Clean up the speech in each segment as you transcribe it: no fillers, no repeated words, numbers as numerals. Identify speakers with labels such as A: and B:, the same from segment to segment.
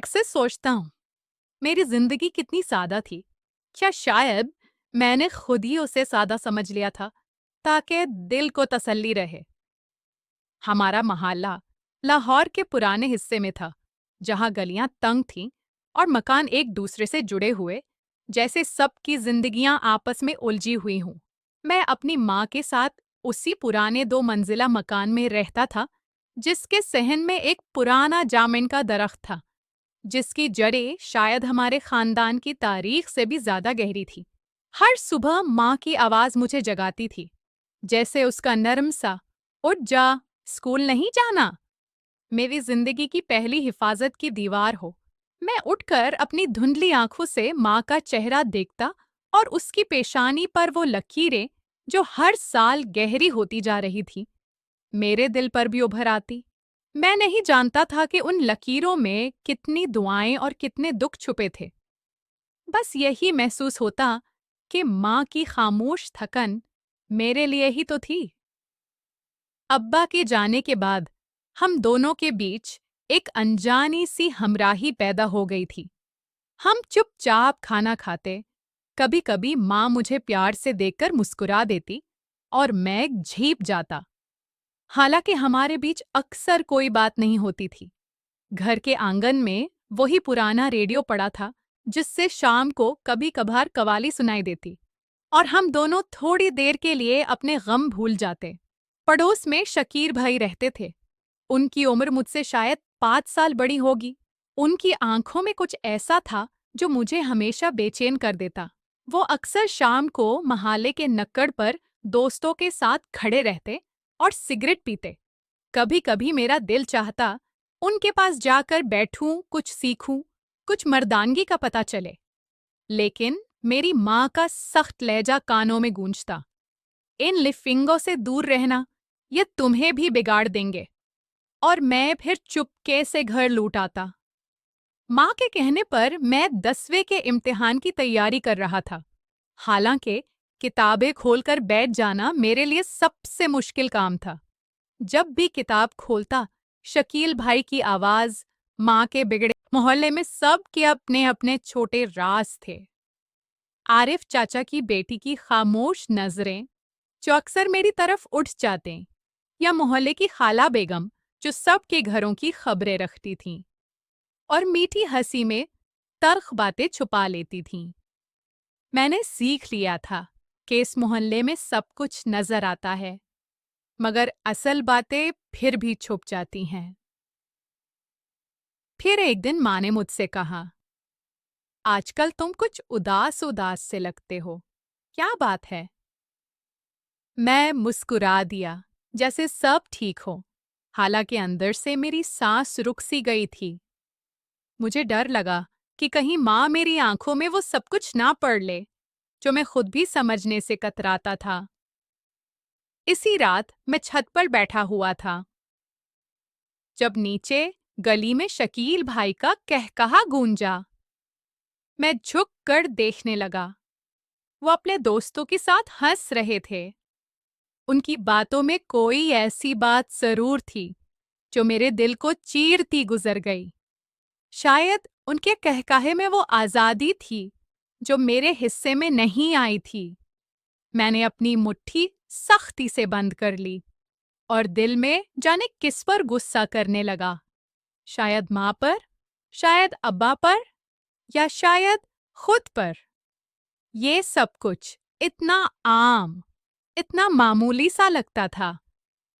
A: अक्सर सोचता हूँ, मेरी जिंदगी कितनी सादा थी। क्या शायद मैंने खुद ही उसे सादा समझ लिया था ताकि दिल को तसल्ली रहे। हमारा मोहल्ला लाहौर के पुराने हिस्से में था, जहाँ गलियां तंग थीं और मकान एक दूसरे से जुड़े हुए, जैसे सबकी जिंदगियां आपस में उलझी हुई हों। मैं अपनी माँ के साथ उसी पुराने 2 मंजिला मकान में रहता था, जिसके सहन में एक पुराना जामुन का दरख्त था, जिसकी जड़ें शायद हमारे खानदान की तारीख से भी ज्यादा गहरी थी। हर सुबह माँ की आवाज मुझे जगाती थी, जैसे उसका नरम सा "उठ जा, स्कूल नहीं जाना" मेरी जिंदगी की पहली हिफाजत की दीवार हो। मैं उठकर अपनी धुंधली आंखों से माँ का चेहरा देखता और उसकी पेशानी पर वो लकीरें, जो हर साल गहरी होती जा रही थी, मेरे दिल पर भी उभर आती। मैं नहीं जानता था कि उन लकीरों में कितनी दुआएं और कितने दुख छुपे थे। बस यही महसूस होता कि माँ की खामोश थकन मेरे लिए ही तो थी। अब्बा के जाने के बाद हम दोनों के बीच एक अनजानी सी हमराही पैदा हो गई थी। हम चुपचाप खाना खाते, कभी कभी माँ मुझे प्यार से देखकर मुस्कुरा देती और मैं झीप जाता। हालांकि हमारे बीच अक्सर कोई बात नहीं होती थी। घर के आंगन में वही पुराना रेडियो पड़ा था, जिससे शाम को कभी कभार कवाली सुनाई देती और हम दोनों थोड़ी देर के लिए अपने गम भूल जाते। पड़ोस में शकीर भाई रहते थे। उनकी उम्र मुझसे शायद 5 साल बड़ी होगी। उनकी आंखों में कुछ ऐसा था जो मुझे हमेशा बेचैन कर देता। वो अक्सर शाम को महाले के नक्कड़ पर दोस्तों के साथ खड़े रहते और सिगरेट पीते। कभी कभी मेरा दिल चाहता उनके पास जाकर बैठूं, कुछ सीखूं, कुछ मर्दानगी का पता चले। लेकिन मेरी माँ का सख्त लहजा कानों में गूंजता, "इन लिफिंगों से दूर रहना, ये तुम्हें भी बिगाड़ देंगे।" और मैं फिर चुपके से घर लौट आता। माँ के कहने पर मैं 10वीं के इम्तिहान की तैयारी कर रहा था। हालांकि किताबें खोलकर बैठ जाना मेरे लिए सबसे मुश्किल काम था। जब भी किताब खोलता, शकील भाई की आवाज, माँ के बिगड़े मोहल्ले में सब के अपने अपने छोटे राज थे। आरिफ चाचा की बेटी की खामोश नजरें, जो अक्सर मेरी तरफ उठ जाते, या मोहल्ले की खाला बेगम, जो सबके घरों की खबरें रखती थीं और मीठी हंसी में तल्ख बातें छुपा लेती थीं। मैंने सीख लिया था कि इस मोहल्ले में सब कुछ नजर आता है, मगर असल बातें फिर भी छुप जाती हैं। फिर एक दिन माँ ने मुझसे कहा, "आजकल तुम कुछ उदास उदास से लगते हो, क्या बात है?" मैं मुस्कुरा दिया, जैसे सब ठीक हो। हालांकि अंदर से मेरी सांस रुक सी गई थी। मुझे डर लगा कि कहीं माँ मेरी आंखों में वो सब कुछ ना पढ़ ले, जो मैं खुद भी समझने से कतराता था। इसी रात मैं छत पर बैठा हुआ था, जब नीचे गली में शकील भाई का कहकहा गूंजा। मैं झुक कर देखने लगा। वो अपने दोस्तों के साथ हंस रहे थे। उनकी बातों में कोई ऐसी बात जरूर थी जो मेरे दिल को चीरती गुजर गई। शायद उनके कहकाहे में वो आजादी थी जो मेरे हिस्से में नहीं आई थी। मैंने अपनी मुट्ठी सख्ती से बंद कर ली और दिल में जाने किस पर गुस्सा करने लगा। शायद माँ पर, शायद अब्बा पर, या शायद खुद पर। ये सब कुछ इतना आम, इतना मामूली सा लगता था,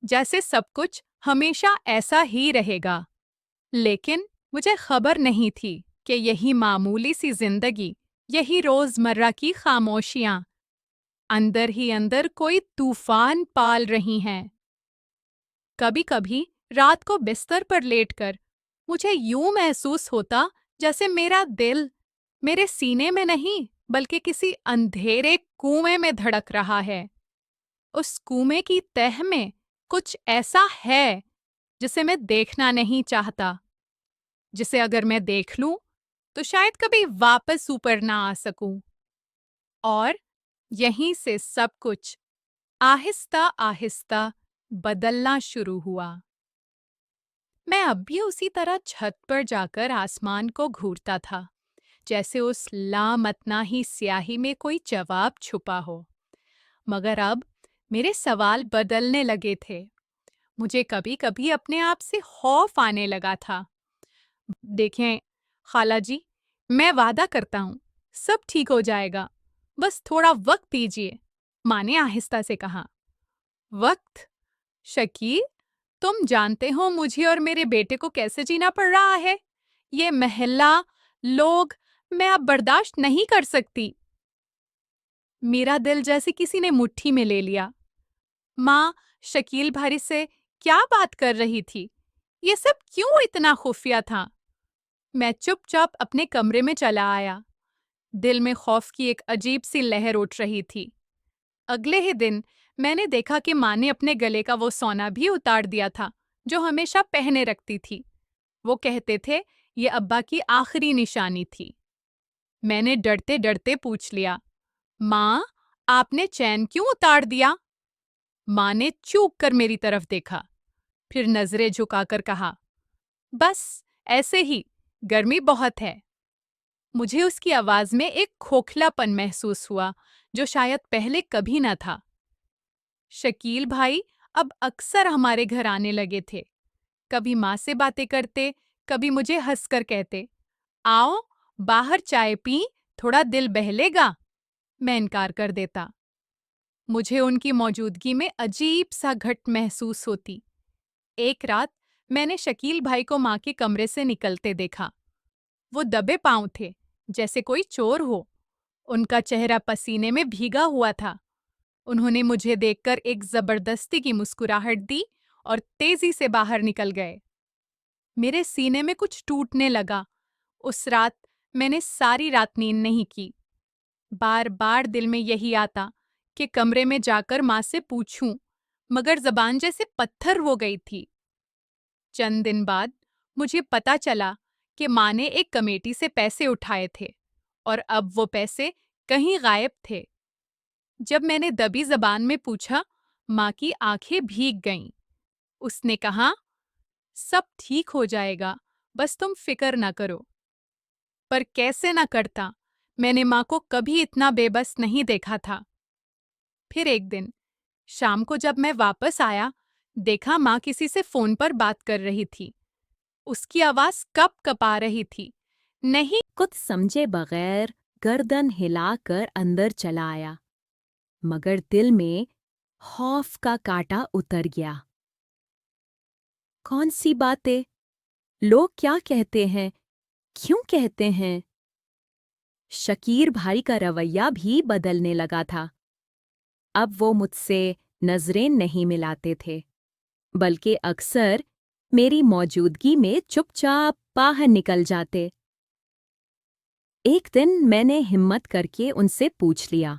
A: जैसे सब कुछ हमेशा ऐसा ही रहेगा। लेकिन मुझे खबर नहीं थी कि यही मामूली सी जिंदगी, यही रोजमर्रा की खामोशियां अंदर ही अंदर कोई तूफान पाल रही हैं। कभी कभी रात को बिस्तर पर लेटकर मुझे यूं महसूस होता जैसे मेरा दिल मेरे सीने में नहीं, बल्कि किसी अंधेरे कुएं में धड़क रहा है। उस कुएं की तह में कुछ ऐसा है जिसे मैं देखना नहीं चाहता, जिसे अगर मैं देख लूं तो शायद कभी वापस ऊपर ना आ सकूं। और यहीं से सब कुछ आहिस्ता आहिस्ता बदलना शुरू हुआ। मैं अब भी उसी तरह छत पर जाकर आसमान को घूरता था, जैसे उस लामतनाही स्याही में कोई जवाब छुपा हो। मगर अब मेरे सवाल बदलने लगे थे। मुझे कभी-कभी अपने आप से खौफ आने लगा था। देखें, खाला जी, मैं वादा करता हूँ, सब ठीक हो जाएगा। बस थोड़ा वक्त दीजिए, माँ ने आहिस्ता से कहा। वक्त? शकील, तुम जानते हो मुझे और मेरे बेटे को कैसे जीना पड़ रहा है। ये महल्ला, लोग, मैं अब बर्दाश्त नहीं कर सकती। मेरा दिल जैसे किसी ने मुट्ठी में ले लिया। माँ शकील भाई से क्या बात कर रही थी? ये सब क्यों इतना खुफिया था? मैं चुपचाप अपने कमरे में चला आया। दिल में खौफ की एक अजीब सी लहर उठ रही थी। अगले ही दिन मैंने देखा कि माँ ने अपने गले का वो सोना भी उतार दिया था, जो हमेशा पहने रखती थी। वो कहते थे ये अब्बा की आखिरी निशानी थी। मैंने डरते डरते पूछ लिया, माँ, आपने चैन क्यों उतार दिया? माँ ने चूक कर मेरी तरफ देखा, फिर नजरें झुकाकर कहा, बस ऐसे ही, गर्मी बहुत है। मुझे उसकी आवाज में एक खोखलापन महसूस हुआ, जो शायद पहले कभी न था। शकील भाई अब अक्सर हमारे घर आने लगे थे। कभी माँ से बातें करते, कभी मुझे हंसकर कहते, आओ, बाहर चाय पी, थोड़ा दिल बहलेगा। मैं इनकार कर देता। मुझे उनकी मौजूदगी में अजीब सा घट महसूस होती। एक रात मैंने शकील भाई को माँ के कमरे से निकलते देखा। वो दबे पांव थे, जैसे कोई चोर हो। उनका चेहरा पसीने में भीगा हुआ था। उन्होंने मुझे देखकर एक जबरदस्ती की मुस्कुराहट दी और तेजी से बाहर निकल गए। मेरे सीने में कुछ टूटने लगा। उस रात मैंने सारी रात नींद नहीं की। बार बार दिल में यही आता कि कमरे में जाकर माँ से पूछूं, मगर जबान जैसे पत्थर हो गई थी। चंद दिन बाद मुझे पता चला कि माँ ने एक कमेटी से पैसे उठाए थे और अब वो पैसे कहीं गायब थे। जब मैंने दबी जबान में पूछा, माँ की आंखें भीग गईं। उसने कहा, सब ठीक हो जाएगा, बस तुम फिक्र ना करो। पर कैसे ना करता, मैंने माँ को कभी इतना बेबस नहीं देखा था। फिर एक दिन शाम को जब मैं वापस आया, देखा माँ किसी से फोन पर बात कर रही थी। उसकी आवाज कप कपा रही थी। नहीं,
B: कुछ समझे बगैर गर्दन हिलाकर अंदर चला आया, मगर दिल में खौफ का कांटा उतर गया। कौन सी बातें? लोग क्या कहते हैं? क्यों कहते हैं? शकीर भाई का रवैया भी बदलने लगा था। अब वो मुझसे नजरें नहीं मिलाते थे, बल्कि अक्सर मेरी मौजूदगी में चुपचाप बाहर निकल जाते। एक दिन मैंने हिम्मत करके उनसे पूछ लिया,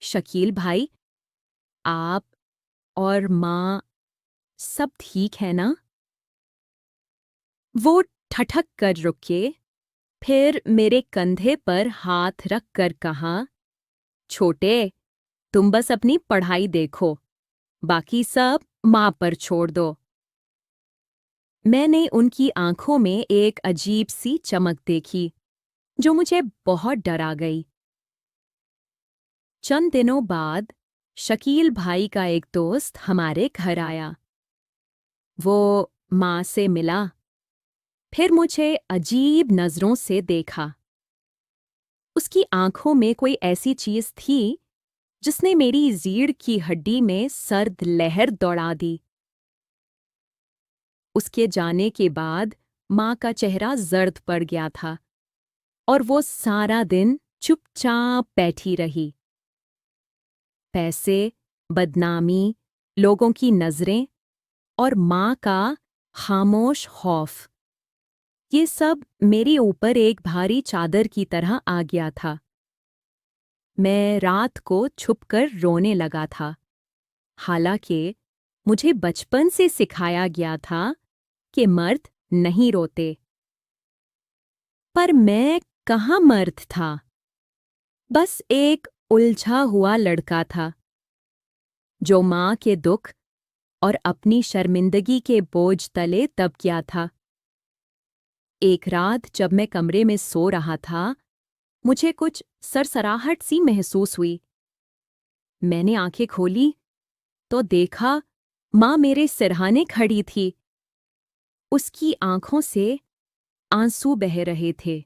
B: शकील भाई, आप और माँ सब ठीक है ना? वो ठठक कर रुके, फिर मेरे कंधे पर हाथ रख कर कहा, छोटे, तुम बस अपनी पढ़ाई देखो, बाकी सब माँ पर छोड़ दो। मैंने उनकी आंखों में एक अजीब सी चमक देखी, जो मुझे बहुत डरा गई। चंद दिनों बाद शकील भाई का एक दोस्त हमारे घर आया। वो माँ से मिला, फिर मुझे अजीब नजरों से देखा। उसकी आंखों में कोई ऐसी चीज थी जिसने मेरी रीढ़ की हड्डी में सर्द लहर दौड़ा दी। उसके जाने के बाद माँ का चेहरा जर्द पड़ गया था और वो सारा दिन चुपचाप बैठी रही। पैसे, बदनामी, लोगों की नजरें और माँ का खामोश खौफ, ये सब मेरे ऊपर एक भारी चादर की तरह आ गया था। मैं रात को छुपकर रोने लगा था, हालांकि मुझे बचपन से सिखाया गया था कि मर्द नहीं रोते। पर मैं कहाँ मर्द था, बस एक उलझा हुआ लड़का था जो माँ के दुख और अपनी शर्मिंदगी के बोझ तले दब गया था। एक रात जब मैं कमरे में सो रहा था, मुझे कुछ सरसराहट सी महसूस हुई। मैंने आंखें खोली तो देखा माँ मेरे सिरहाने खड़ी थी। उसकी आंखों से आंसू बह रहे थे।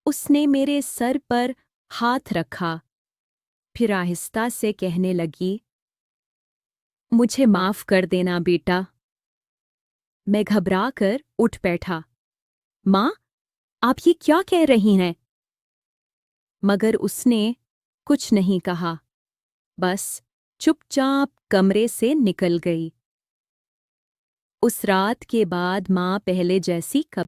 B: उसने मेरे सर पर हाथ रखा, फिर आहिस्ता से कहने लगी, मुझे माफ कर देना बेटा। मैं घबराकर उठ बैठा। माँ, आप ये क्या कह रही हैं? मगर उसने कुछ नहीं कहा, बस चुपचाप कमरे से निकल गई। उस रात के बाद माँ पहले जैसी कभी